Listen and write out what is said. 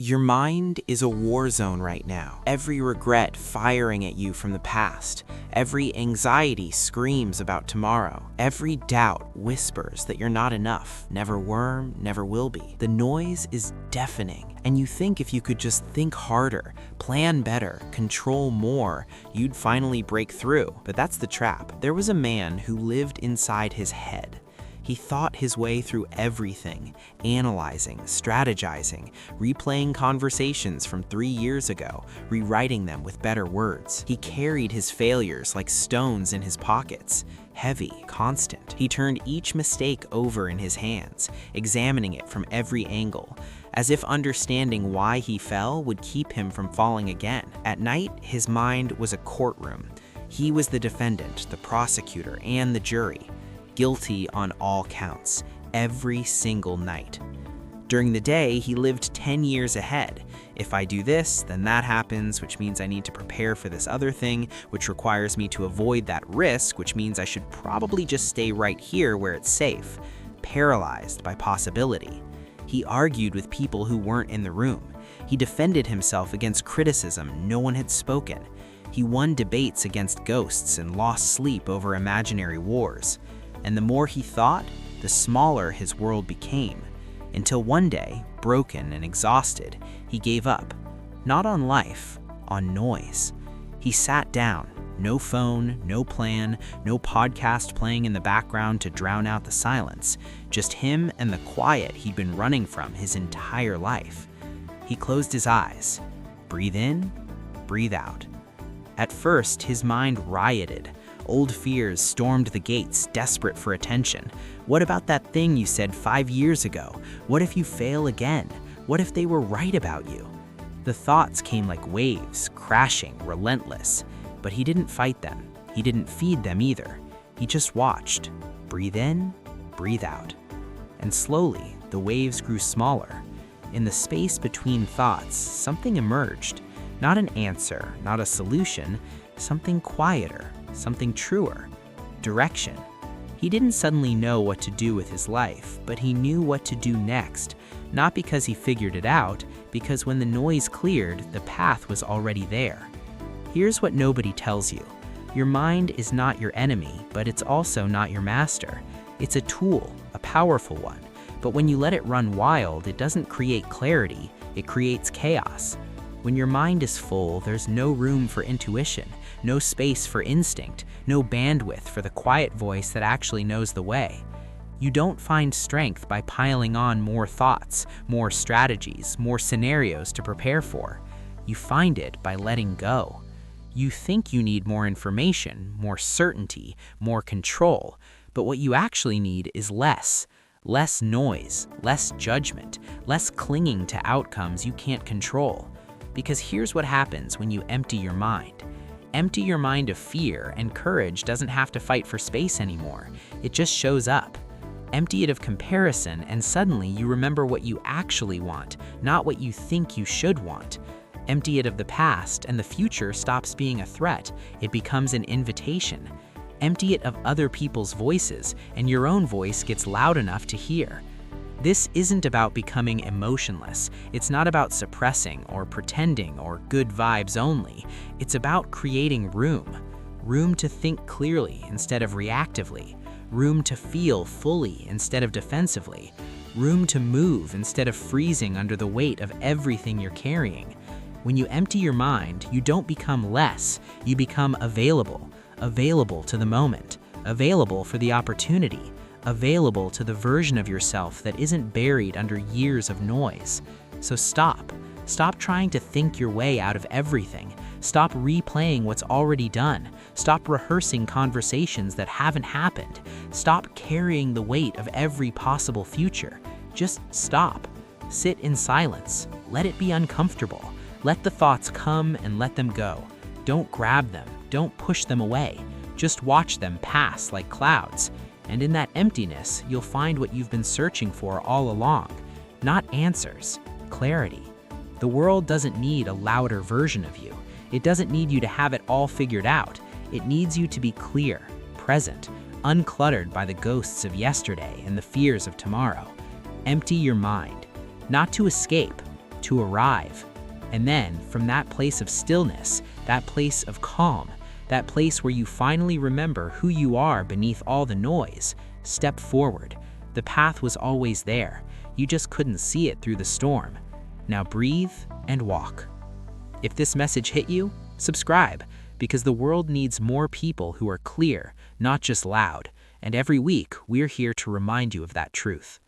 Your mind is a war zone right now. Every regret firing at you from the past. Every anxiety screams about tomorrow. Every doubt whispers that you're not enough, never were, never will be. The noise is deafening, and you think if you could just think harder, plan better, control more, you'd finally break through. But that's the trap. There was a man who lived inside his head. He thought his way through everything, analyzing, strategizing, replaying conversations from 3 years ago, rewriting them with better words. He carried his failures like stones in his pockets, heavy, constant. He turned each mistake over in his hands, examining it from every angle, as if understanding why he fell would keep him from falling again. At night, his mind was a courtroom. He was the defendant, the prosecutor, and the jury. Guilty on all counts, every single night. During the day, he lived 10 years ahead. If I do this, then that happens, which means I need to prepare for this other thing, which requires me to avoid that risk, which means I should probably just stay right here where it's safe, paralyzed by possibility. He argued with people who weren't in the room. He defended himself against criticism no one had spoken. He won debates against ghosts and lost sleep over imaginary wars. And the more he thought, the smaller his world became, until one day, broken and exhausted, he gave up. Not on life, on noise. He sat down, no phone, no plan, no podcast playing in the background to drown out the silence, just him and the quiet he'd been running from his entire life. He closed his eyes. Breathe in, breathe out. At first, his mind rioted. Old fears stormed the gates, desperate for attention. What about that thing you said 5 years ago? What if you fail again? What if they were right about you? The thoughts came like waves, crashing, relentless. But he didn't fight them. He didn't feed them either. He just watched. Breathe in, breathe out. And slowly, the waves grew smaller. In the space between thoughts, something emerged. Not an answer, not a solution, something quieter. Something truer, direction. He didn't suddenly know what to do with his life, but he knew what to do next, not because he figured it out, because when the noise cleared, the path was already there. Here's what nobody tells you. Your mind is not your enemy, but it's also not your master. It's a tool, a powerful one, but when you let it run wild, it doesn't create clarity, it creates chaos. When your mind is full, there's no room for intuition, no space for instinct, no bandwidth for the quiet voice that actually knows the way. You don't find strength by piling on more thoughts, more strategies, more scenarios to prepare for. You find it by letting go. You think you need more information, more certainty, more control, but what you actually need is less. Less noise, less judgment, less clinging to outcomes you can't control. Because here's what happens when you empty your mind. Empty your mind of fear, and courage doesn't have to fight for space anymore. It just shows up. Empty it of comparison, and suddenly you remember what you actually want, not what you think you should want. Empty it of the past, and the future stops being a threat. It becomes an invitation. Empty it of other people's voices, and your own voice gets loud enough to hear. This isn't about becoming emotionless. It's not about suppressing or pretending or good vibes only. It's about creating room. Room to think clearly instead of reactively. Room to feel fully instead of defensively. Room to move instead of freezing under the weight of everything you're carrying. When you empty your mind, you don't become less. You become available. Available to the moment. Available for the opportunity. Available to the version of yourself that isn't buried under years of noise. So stop. Stop trying to think your way out of everything. Stop replaying what's already done. Stop rehearsing conversations that haven't happened. Stop carrying the weight of every possible future. Just stop. Sit in silence. Let it be uncomfortable. Let the thoughts come and let them go. Don't grab them. Don't push them away. Just watch them pass like clouds. And in that emptiness, you'll find what you've been searching for all along. Not answers, clarity. The world doesn't need a louder version of you. It doesn't need you to have it all figured out. It needs you to be clear, present, uncluttered by the ghosts of yesterday and the fears of tomorrow. Empty your mind, not to escape, to arrive. And then, from that place of stillness, that place of calm, that place where you finally remember who you are beneath all the noise, step forward. The path was always there. You just couldn't see it through the storm. Now breathe and walk. If this message hit you, subscribe, because the world needs more people who are clear, not just loud. And every week, we're here to remind you of that truth.